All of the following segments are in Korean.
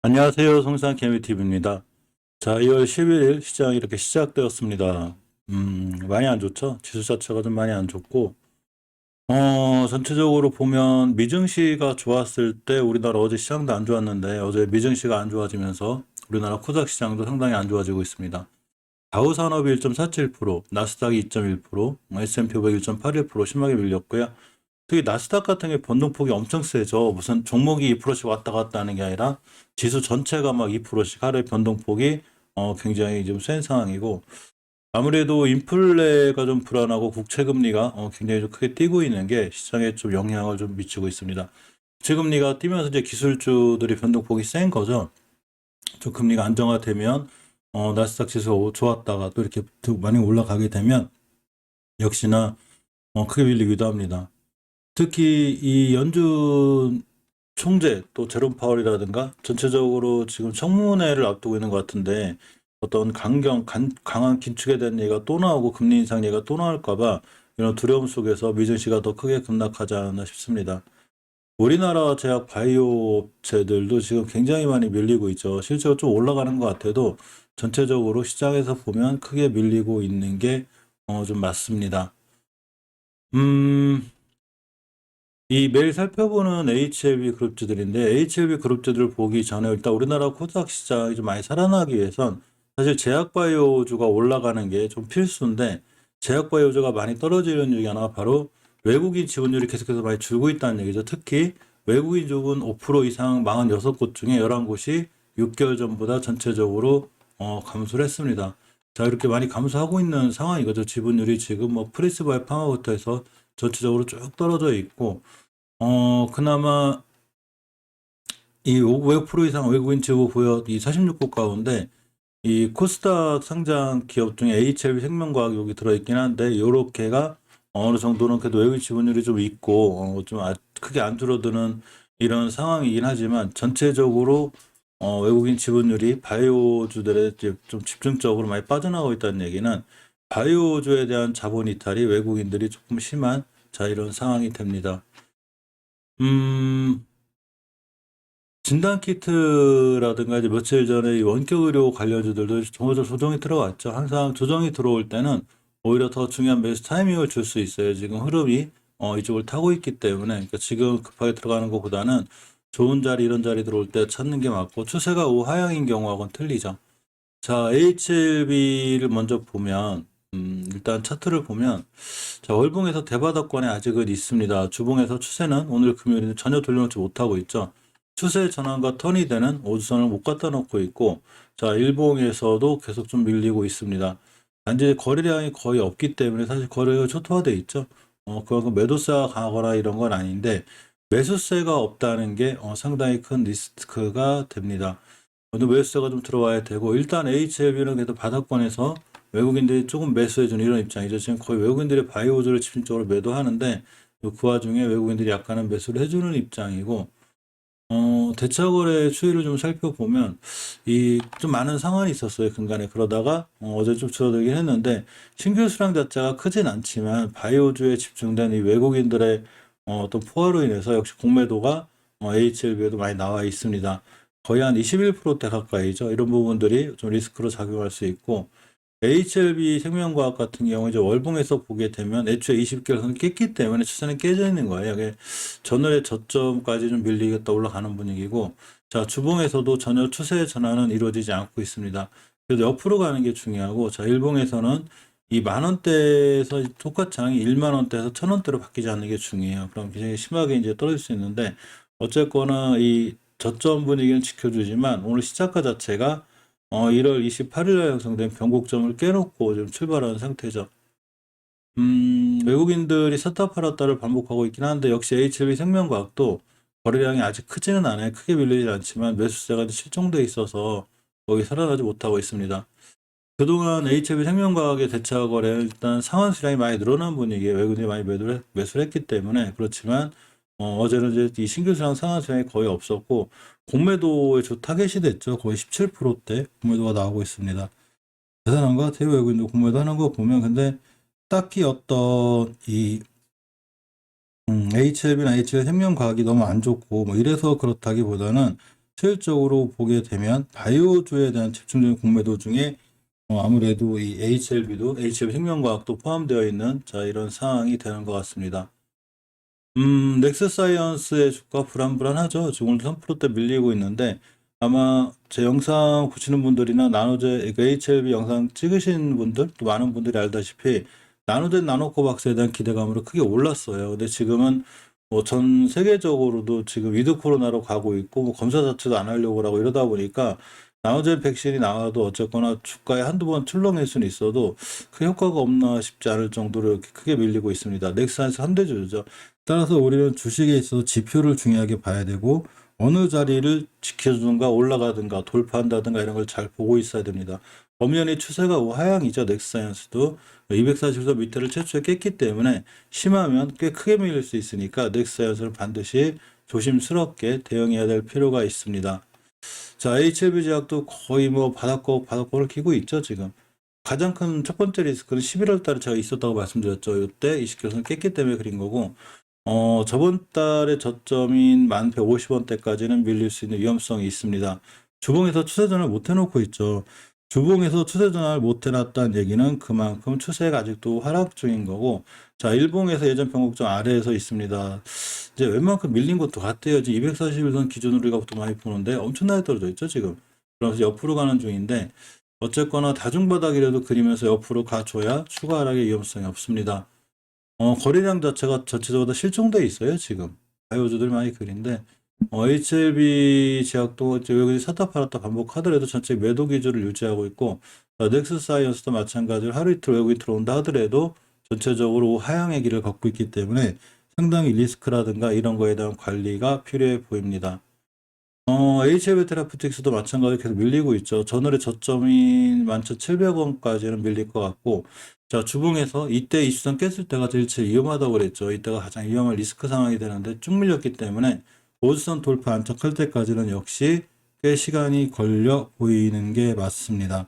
안녕하세요. 성산 개미TV입니다. 자, 2월 11일 시장이 이렇게 시작되었습니다. 많이 안 좋죠? 지수 자체가 좀 많이 안 좋고, 전체적으로 보면 미증시가 좋았을 때 우리나라 어제 시장도 안 좋았는데 어제 미증시가 안 좋아지면서 우리나라 코스닥 시장도 상당히 안 좋아지고 있습니다. 다우산업이 1.47%, 나스닥이 2.1%, S&P 500 1.81% 심하게 밀렸고요. 특히 나스닥 같은 게 변동폭이 엄청 세죠. 무슨 종목이 2%씩 왔다 갔다 하는 게 아니라 지수 전체가 막 2%씩 하루에 변동폭이 굉장히 좀 센 상황이고, 아무래도 인플레가 좀 불안하고 국채금리가 굉장히 좀 크게 뛰고 있는 게 시장에 좀 영향을 좀 미치고 있습니다. 국채금리가 뛰면서 이제 기술주들이 변동폭이 센 거죠. 좀 금리가 안정화되면 나스닥 지수가 좋았다가 또 이렇게 많이 올라가게 되면 역시나 크게 밀리기도 합니다. 특히 이 연준 총재 또 제롬 파월이라든가 전체적으로 지금 청문회를 앞두고 있는 것 같은데 어떤 강한 긴축에 대한 얘기가 또 나오고 금리 인상 얘기가 또 나올까봐 이런 두려움 속에서 미증시가 더 크게 급락하지 않았나 싶습니다. 우리나라 제약 바이오 업체들도 지금 굉장히 많이 밀리고 있죠. 실제로 좀 올라가는 것 같아도 전체적으로 시장에서 보면 크게 밀리고 있는 게 좀 맞습니다. 이 매일 살펴보는 HLB 그룹주들인데 HLB 그룹주들을 보기 전에 일단 우리나라 코스닥 시장이 좀 많이 살아나기 위해선 사실 제약바이오주가 올라가는 게 좀 필수인데 제약바이오주가 많이 떨어지는 이유가 하나 바로 외국인 지분율이 계속해서 많이 줄고 있다는 얘기죠. 특히 외국인 지분 5% 이상 46곳 중에 11곳이 6개월 전보다 전체적으로 감소를 했습니다. 자, 이렇게 많이 감소하고 있는 상황이거죠. 지분율이 지금 뭐 프리스바이오 파마부터 해서 전체적으로 쭉 떨어져 있고 그나마 이 5% 이상 외국인 지분 보여 이 46곳 가운데 이 코스닥 상장 기업 중에 HLB 생명과학 여기 들어있긴 한데 요렇게가 어느 정도는 그래도 외국인 지분율이 좀 있고 크게 안 줄어드는 이런 상황이긴 하지만 전체적으로 외국인 지분율이 바이오주들에 이제 좀 집중적으로 많이 빠져나가고 있다는 얘기는 바이오주에 대한 자본 이탈이 외국인들이 조금 심한 자 이런 상황이 됩니다. 음, 진단키트라든가 이제 며칠 전에 이 원격 의료 관련주들도 조정이 들어왔죠. 항상 조정이 들어올 때는 오히려 더 중요한 매수 타이밍을 줄 수 있어요. 지금 흐름이 이쪽을 타고 있기 때문에 그러니까 지금 급하게 들어가는 것보다는 좋은 자리 이런 자리 들어올 때 찾는 게 맞고 추세가 우하향인 경우하고는 틀리죠. 자, HLB를 먼저 보면 일단 차트를 보면 자, 월봉에서 대바닥권에 아직은 있습니다. 주봉에서 추세는 오늘 금요일에 전혀 돌려놓지 못하고 있죠. 추세 전환과 턴이 되는 오주선을 못 갖다 놓고 있고, 자, 일봉에서도 계속 좀 밀리고 있습니다. 단지 거래량이 거의 없기 때문에 사실 거래가 초토화돼 있죠. 그만큼 매도세가 강하거나 이런 건 아닌데, 매수세가 없다는 게 상당히 큰 리스크가 됩니다. 오늘 매수세가 좀 들어와야 되고, 일단 HLB는 그래도 바닥권에서 외국인들이 조금 매수해주는 이런 입장이죠. 지금 거의 외국인들이 바이오주를 집중적으로 매도하는데, 그 와중에 외국인들이 약간은 매수를 해주는 입장이고, 대차거래 추이를 좀 살펴보면 이 좀 많은 상한이 있었어요 근간에. 그러다가 어제 좀 줄어들긴 했는데 신규 수량 자체가 크진 않지만 바이오주에 집중된 이 외국인들의 어떤 포화로 인해서 역시 공매도가 HLB에도 많이 나와 있습니다. 거의 한 21%대 가까이죠. 이런 부분들이 좀 리스크로 작용할 수 있고, HLB 생명과학 같은 경우 이제 월봉에서 보게 되면 애초에 20개월 선 깼기 때문에 추세는 깨져 있는 거예요. 이게 전월의 저점까지 좀 밀리겠다 올라가는 분위기고, 자, 주봉에서도 전혀 추세 전환은 이루어지지 않고 있습니다. 그래도 옆으로 가는 게 중요하고, 자, 일봉에서는 이 만원대에서 똑같이 1만원대에서 1000원대로 바뀌지 않는 게 중요해요. 그럼 굉장히 심하게 이제 떨어질 수 있는데, 어쨌거나 이 저점 분위기는 지켜주지만 오늘 시작가 자체가 1월 28일 날 형성된 변곡점을 깨놓고 좀 출발하는 상태죠. 외국인들이 샀다 팔았다를 반복하고 있긴 한데 역시 HLB 생명과학도 거래량이 아직 크지는 않아요. 크게 밀리지 않지만 매수세가 실종돼 있어서 거의 살아나지 못하고 있습니다. 그동안 HLB 생명과학의 대차 거래는 일단 상환 수량이 많이 늘어난 분위기에 외국인이 많이 매수를 했기 때문에 그렇지만 어제는 이제 이 신규 수량 상환 수량이 거의 없었고 공매도의 주 타겟이 됐죠. 거의 17%대 공매도가 나오고 있습니다. 대단한 것 같아요. 외국인도 공매도 하는 거 보면. 근데 딱히 어떤 이 HLB나 HL 생명과학이 너무 안 좋고 뭐 이래서 그렇다기보다는 실질적으로 보게 되면 바이오주에 대한 집중적인 공매도 중에 아무래도 이 HLB 생명과학도 포함되어 있는 이런 상황이 되는 것 같습니다. 넥스사이언스의 주가 불안불안하죠. 지금 오늘 3%대 밀리고 있는데 아마 제 영상 보시는 분들이나 나노제 HLB 영상 찍으신 분들 또 많은 분들이 알다시피 나노젠 나노코박스에 대한 기대감으로 크게 올랐어요. 근데 지금은 뭐 전 세계적으로도 지금 위드 코로나로 가고 있고 뭐 검사 자체도 안 하려고 하고 이러다 보니까 나노젠 백신이 나와도 어쨌거나 주가에 한두 번 출렁일 수는 있어도 그 효과가 없나 싶지 않을 정도로 이렇게 크게 밀리고 있습니다. 넥사이언스 현대주죠. 따라서 우리는 주식에 있어서 지표를 중요하게 봐야 되고 어느 자리를 지켜주든가 올라가든가 돌파한다든가 이런 걸 잘 보고 있어야 됩니다. 엄연히 추세가 하향이죠. 넥스사이언스도 240선 밑에를 최초에 깼기 때문에 심하면 꽤 크게 밀릴 수 있으니까 넥스사이언스를 반드시 조심스럽게 대응해야 될 필요가 있습니다. 자, HLB 제약도 거의 뭐 바닥권을 키고 있죠, 지금. 가장 큰 첫 번째 리스크는 11월 달에 제가 있었다고 말씀드렸죠. 이때 20개선 깼기 때문에 그린 거고, 저번 달에 저점인 1150원대까지는 밀릴 수 있는 위험성이 있습니다. 주봉에서 추세 전환을 못 해놓고 있죠. 주봉에서 추세 전환을 못 해놨다는 얘기는 그만큼 추세가 아직도 하락 중인 거고, 자, 일봉에서 예전 변곡점 아래에서 있습니다. 이제 웬만큼 밀린 것도 같아요. 지금 241선 기준으로 우리가 보통 많이 보는데 엄청나게 떨어져 있죠, 지금. 그러면서 옆으로 가는 중인데, 어쨌거나 다중바닥이라도 그리면서 옆으로 가줘야 추가 하락의 위험성이 없습니다. 거래량 자체가 전체적으로 실종돼 있어요, 지금. 바이오주들 많이 그린데, HLB 제약도 여기 샀다 팔았다 반복하더라도 전체 매도 기조를 유지하고 있고, 넥스사이언스도 마찬가지로 하루 이틀 외국이 들어온다 하더라도 전체적으로 하향의 길을 걷고 있기 때문에 상당히 리스크라든가 이런 거에 대한 관리가 필요해 보입니다. HLB 테라퓨틱스도 마찬가지로 계속 밀리고 있죠. 전월의 저점인 11,700원까지는 밀릴 것 같고, 자, 주봉에서 이때 이슈선 깼을 때가 제일 위험하다고 그랬죠. 이때가 가장 위험한 리스크 상황이 되는데 쭉 밀렸기 때문에 오주선 돌파 안착할 때까지는 역시 꽤 시간이 걸려 보이는 게 맞습니다.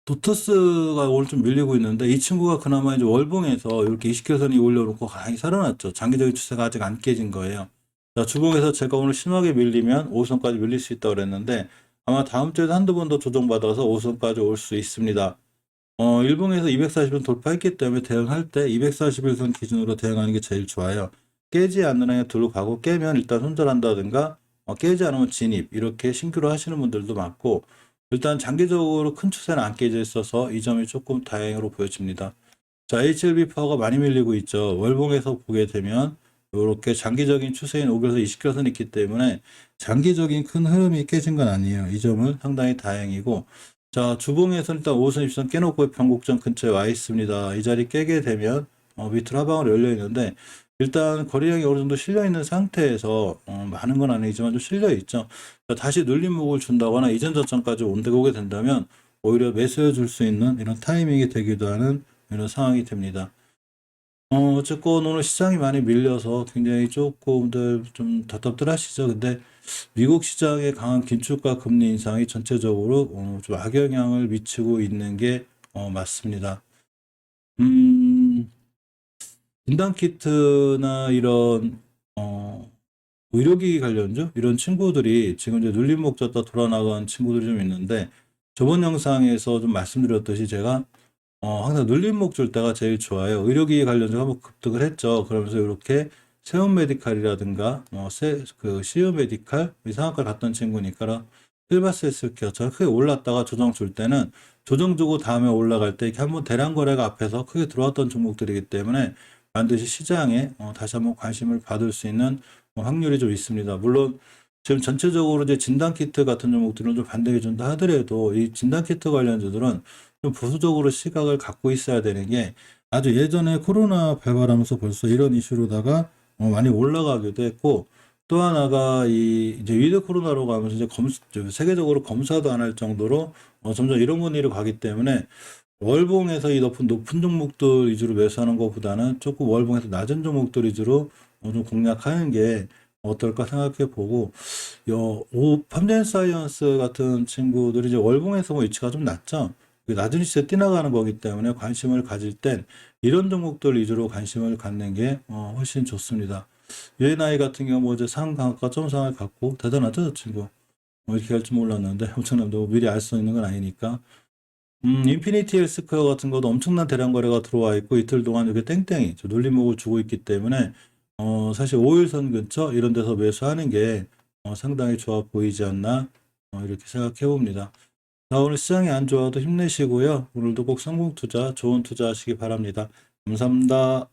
도터스가 오늘 좀 밀리고 있는데 이 친구가 그나마 이제 월봉에서 이렇게 20개선이 올려놓고 강하게 살아났죠. 장기적인 추세가 아직 안 깨진 거예요. 자, 주봉에서 제가 오늘 심하게 밀리면 5선까지 밀릴 수 있다고 그랬는데 아마 다음 주에도 한두 번 더 조정받아서 5선까지 올 수 있습니다. 일봉에서 240선 돌파했기 때문에 대응할 때 241선 기준으로 대응하는 게 제일 좋아요. 깨지 않는 한에 들고 가고 깨면 일단 손절한다든가 깨지 않으면 진입 이렇게 신규로 하시는 분들도 많고 일단 장기적으로 큰 추세는 안 깨져 있어서 이 점이 조금 다행으로 보여집니다. 자, HLB 파워가 많이 밀리고 있죠. 월봉에서 보게 되면 이렇게 장기적인 추세인 5개에서 20개선이 있기 때문에 장기적인 큰 흐름이 깨진 건 아니에요. 이 점은 상당히 다행이고 자, 주봉에서는 일단 5선 20선 깨놓고 변곡점 근처에 와 있습니다. 이 자리 깨게 되면 밑으로 하방으로 열려 있는데 일단 거래량이 어느 정도 실려 있는 상태에서 많은 건 아니지만 좀 실려 있죠. 다시 눌림목을 준다거나 이전 저점까지 오게 된다면 오히려 매수해 줄 수 있는 이런 타이밍이 되기도 하는 이런 상황이 됩니다. 어쨌건 오늘 시장이 많이 밀려서 굉장히 조금들 좀 답답들 하시죠. 근데 미국 시장의 강한 긴축과 금리 인상이 전체적으로 좀 악영향을 미치고 있는 게 맞습니다. 진단키트나 이런 의료기기 관련주 이런 친구들이 지금 이제 눌림목 졌다 돌아나간 친구들이 좀 있는데 저번 영상에서 좀 말씀드렸듯이 제가 항상 눌림목 줄 때가 제일 좋아요. 의료기기 관련주가 한번 급등을 했죠. 그러면서 이렇게 세움메디칼이라든가 그 시우메디칼 상한가 갔던 친구니까 필바스 헬스케어처럼 크게 올랐다가 조정 줄 때는 조정 주고 다음에 올라갈 때 이렇게 한번 대량 거래가 앞에서 크게 들어왔던 종목들이기 때문에 반드시 시장에 다시 한번 관심을 받을 수 있는 확률이 좀 있습니다. 물론 지금 전체적으로 이제 진단키트 같은 종목들은 좀 반등해 준다 하더라도 이 진단키트 관련주들은 좀 보수적으로 시각을 갖고 있어야 되는 게 아주 예전에 코로나 발발하면서 벌써 이런 이슈로다가 많이 올라가기도 했고 또 하나가 이제 위드 코로나로 가면서 이제 세계적으로 검사도 안 할 정도로 점점 이런 분위기로 가기 때문에 월봉에서 이 높은 종목들 위주로 매수하는 것보다는 조금 월봉에서 낮은 종목들 위주로 좀 공략하는 게 어떨까 생각해 보고 팜젠사이언스 같은 친구들이 이제 월봉에서 위치가 좀 낮죠. 낮은 시세 뛰어나가는 거기 때문에 관심을 가질 땐 이런 종목들 위주로 관심을 갖는 게 훨씬 좋습니다. UNI 같은 경우 뭐 이제 상한가 점상을 갖고 대단하죠, 저 친구. 이렇게 할 줄 몰랐는데 엄청나게 미리 알 수 있는 건 아니니까. 인피니티 헬스케어 같은 것도 엄청난 대량 거래가 들어와 있고 이틀 동안 이렇게 땡땡이 저 눌림목을 주고 있기 때문에 사실 5일선 근처 이런 데서 매수하는 게 상당히 좋아 보이지 않나 이렇게 생각해 봅니다. 자, 오늘 시장이 안 좋아도 힘내시고요. 오늘도 꼭 성공 투자, 좋은 투자 하시기 바랍니다. 감사합니다.